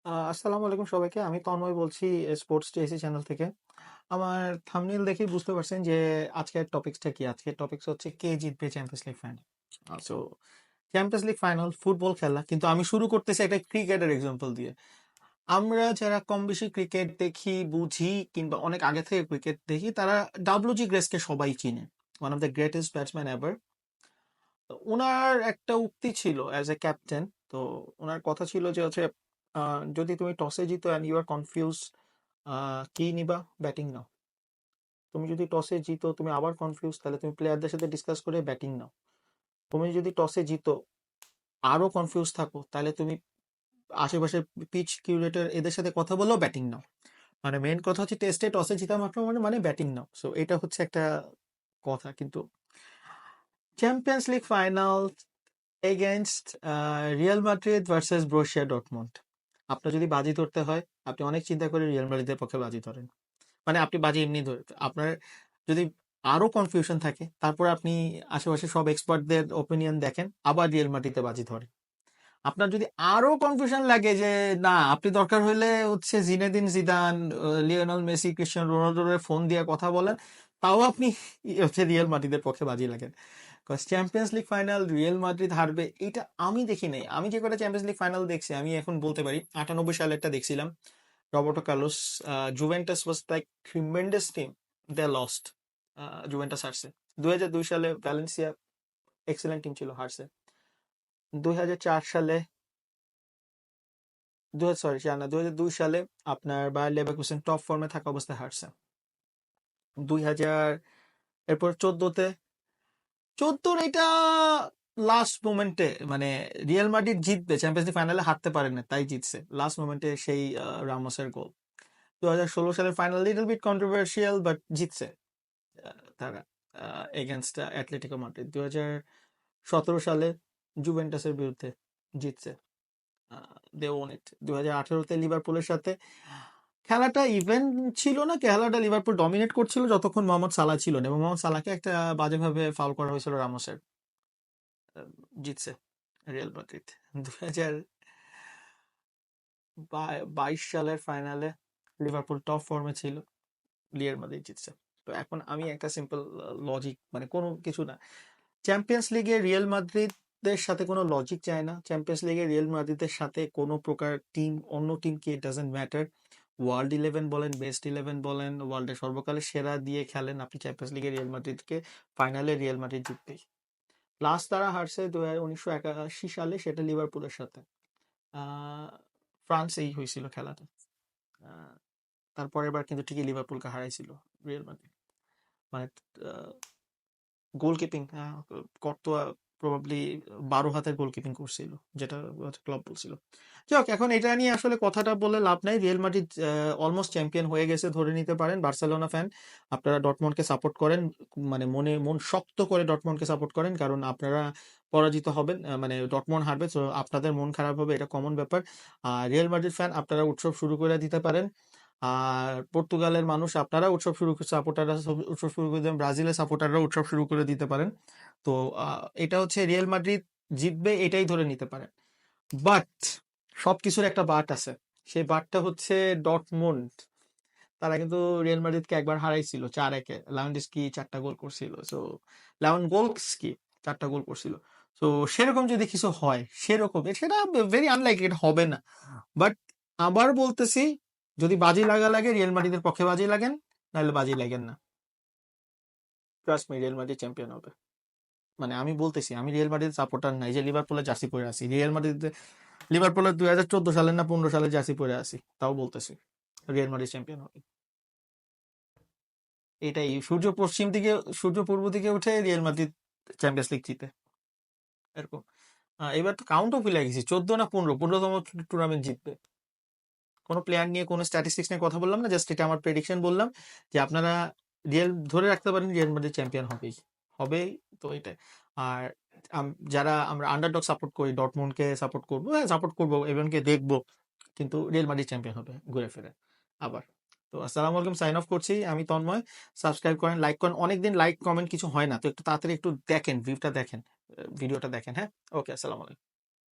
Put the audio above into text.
আসসালামু আলাইকুম সবাইকে। আমি তন্ময় বলছি স্পোর্টস টিএসি চ্যানেল থেকে। আমার থাম্বনেইল দেখেই বুঝতে পারছেন যে আজকের টপিকসটা কি। আজকের টপিকস হচ্ছে কে জিতবে champions League final. So champions League final football খেলা, কিন্তু আমি শুরু করতেছি একটা ক্রিকেটের এক্সাম্পল দিয়ে। আমরা যারা কম বেশি ক্রিকেট দেখি, বুঝি, কিংবা অনেক আগে থেকে ক্রিকেট দেখি, তারা ডাব্লিউজি গ্রেসকে সবাই চিনে, one of the greatest batsman ever. ওনার একটা উক্তি ছিল অ্যাজ এ ক্যাপ্টেন। তো ওনার কথা ছিল যে হচ্ছে যদি তুমি টসে জিতো অ্যান্ড ইউ আর কনফিউজ, কি নিবা? ব্যাটিং নাও। তুমি যদি টসে জিতো তুমি আবার কনফিউজ, তাহলে তুমি প্লেয়ারদের সাথে ডিসকাস করে ব্যাটিং নাও। তুমি যদি টসে জিতো আরো কনফিউজ থাকো, তাহলে তুমি আশেপাশে পিচ কিউরেটর এদের সাথে কথা বলেও ব্যাটিং নাও। মানে মেন কথা হচ্ছে টেস্টে টসে জিতা মাত্র মানে মানে ব্যাটিং নাও। সো এটা হচ্ছে একটা কথা। কিন্তু Champions League final against Real Madrid versus Borussia Dortmund, আপনার যদি বাজি ধরতে হয়, আপনি অনেক চিন্তা করে রিয়াল মাদ্রিদের পক্ষে বাজি ধরেন। মানে আপনি বাজি এমনি ধরে, আপনার যদি আরো কনফিউশন থাকে, তারপর আপনি আশেপাশে সব এক্সপার্টদের ওপিনিয়ন দেখেন, আবার রিয়াল মাদ্রিদে বাজি ধরেন। আপনার যদি আরো কনফিউশন লাগে যে না, আপনি দরকার হলে হচ্ছে Zinedine Zidane, Lionel Messi, Cristiano রোনালদোর ফোন দিয়ে কথা বলেন, তাও আপনি হচ্ছে রিয়াল মাদ্রিদের পক্ষে বাজি লাগেন। Champions League final Real Madrid হারবে এটা আমি দেখি নাই। আমি যে কটা চ্যাম্পিয়ন্স লিগ ফাইনাল দেখছি, আমি এখন বলতে পারি 98 সালেরটা দেখছিলাম, Roberto Carlos, Juventus was like tremendous team, they lost, Juventus হারছে। 2002 সালে ভ্যালেন্সিয়া এক্সেলেন্ট টিম ছিল, হারছে। 2004 সালে, সরি 2002 সালে আপনার বায়ার লেভারকুসেন টপ ফর্মে থাকা অবস্থায় হারছে। 2000, এরপর 14 এটা লাস্ট মোমেন্টে, মানে রিয়াল মাদ্রিদ জিতবে, চ্যাম্পিয়ন্স লিগ ফাইনালে হারতে পারে না তাই জিতছে লাস্ট মোমেন্টে, সেই রামোসের গোল। 2016 সালের final little bit controversial, but জিতছে তারা এগেনস্ট অ্যাটলেটিকো মাদ্রিদ। 2017 সালে জুভেন্টাসের বিরুদ্ধে জিতছে, দে ওন ইট। 2018-তে লিভারপুলের সাথে খেলাটা ইভেন্ট ছিল না, খেলাটা লিভারপুল ডমিনেট করছিল যতক্ষণ মোহাম্মদ সালাহ ছিল না, এবং মোহাম্মদ সালাহকে একটা বাজেভাবে ফাউল করা হয়েছিল রামোসের। জিতছে রিয়াল মাদ্রিদ। 2022 সালের ফাইনালে লিভারপুল টপ ফর্মে ছিল, রিয়াল মাদ্রিদ জিতছে। তো এখন আমি একটা সিম্পল লজিক, মানে কোনো কিছু না, চ্যাম্পিয়ন্স লিগে রিয়াল মাদ্রিদের সাথে কোনো লজিক চায় না। চ্যাম্পিয়ন্স লিগে রিয়াল মাদ্রিদের সাথে কোনো প্রকার টিম, অন্য টিমকে ইট ডাজেন্ট ম্যাটার। ওয়ার্ল্ড 11 বলেন, বেস্ট 11 বলেন, ওয়ার্ল্ডের সর্বকালের সেরা দিয়ে খেলেন, আপনি চ্যাম্পিয়ন্স লিগে রিয়াল মাদ্রিদকে, ফাইনালে রিয়াল মাদ্রিদ জিতবেই। লাস্ট তারা হারছে 1981 সালে, সেটা লিভারপুলের সাথে। ফ্রান্সেই হয়েছিল খেলাটা। আহ, তারপরের বার কিন্তু ঠিকই লিভারপুলকে হারাইছিল রিয়াল মাদ্রিদ। মানে গোলকিপিং, কর্তোয়া প্রবাবলি 12 হাতের গোলকিপিং করছিল, যেটা ক্লাব বলছিল। যাই হোক, এখন এটা নিয়ে আসলে কথাটা বলে লাভ নাই। রিয়াল মাদ্রিদ অলমোস্ট চ্যাম্পিয়ন হয়ে গেছে ধরে নিতে পারেন। বার্সেলোনা ফ্যান, আপনারা ডটমন্ডকে সাপোর্ট করেন, মানে মন শক্ত করে ডটমন্ডকে সাপোর্ট করেন, কারণ আপনারা পরাজিত হবেন, মানে ডটমন্ড হারবে, তো আপনাদের মন খারাপ হবে, এটা কমন ব্যাপার। আর রিয়াল মাদ্রিদ ফ্যান, আপনারা উৎসব শুরু করে দিতে পারেন। আর পর্তুগালের মানুষ, আপনারা উৎসব শুরু, সাপোর্টাররা উৎসব শুরু করে দেন, ব্রাজিলের সাপোর্টাররা উৎসব শুরু করে দিতে পারেন। তো এটা হচ্ছে রিয়াল মাদ্রিদ জিতবে এটাই ধরে নিতে পারেন। বাট সবকিছুর একটা বাট আছে, সেই বাটটা হচ্ছে ডটমুন্ড। তারা কিন্তু রিয়াল মাদ্রিদকে একবার হারাইছিল 4-1, লেভানডস্কি 4টা গোল করছিল। সো লেভানডস্কি 4টা গোল করছিল। তো সেরকম যদি কিছু হয়, সেরকম সেটা ভেরি আনলাইক, এটা হবে না। বাট আবার বলতেছি, যদি বাজি লাগা লাগে রিয়াল মাদ্রিদের পক্ষে বাজি লাগেন, নাহলে বাজি লাগেন না। Trust me, Real Madrid champion হবে। মানে আমি বলতেছি, আমি রিয়াল মাদ্রিদ সাপোর্টার নাই যে লিভারপুলের জার্সি পরে আছি। রিয়াল মাদ্রিদ, লিভারপুলের 2014 সালের না 15 সালের জার্সি পরে আছি, তাও বলতেছি রিয়াল মাদ্রিদ চ্যাম্পিয়ন হবে। এটাই, সূর্য পশ্চিম দিকে, সূর্য পূর্ব দিকে উঠে রিয়াল মাদ্রিদ চ্যাম্পিয়ন্স লিগ জিতে, এরকম। এবার তো কাউন্টও ভুলে গেছি, 14 না 15তম টুর্নামেন্ট জিতবে। কোনো প্লেয়ার নিয়ে, কোনো স্ট্যাটিস্টিক্স নিয়ে কথা বললাম না, জাস্ট এটা আমার প্রেডিকশন বললাম যে আপনারা রিয়েল ধরে রাখতে পারেন, রিয়াল মাদ্রিদ চ্যাম্পিয়ন হবেই, হবেই। তো এটাই। আর যারা আমরা আন্ডারডগ সাপোর্ট করি, ডটমুন্ডকে সাপোর্ট করবো, হ্যাঁ সাপোর্ট করবো, এভেনকে দেখবো, কিন্তু রিয়াল মাদ্রিদ চ্যাম্পিয়ন হবে ঘুরে ফিরে আবার। তো আসসালামু আলাইকুম, সাইন অফ করছি। আমি তন্ময়। সাবস্ক্রাইব করেন, লাইক করেন। অনেকদিন লাইক কমেন্ট কিছু হয় না, তো একটু তাড়াতাড়ি একটু দেখেন, ভিউটা দেখেন, ভিডিওটা দেখেন। হ্যাঁ, ওকে, আসসালামু আলাইকুম।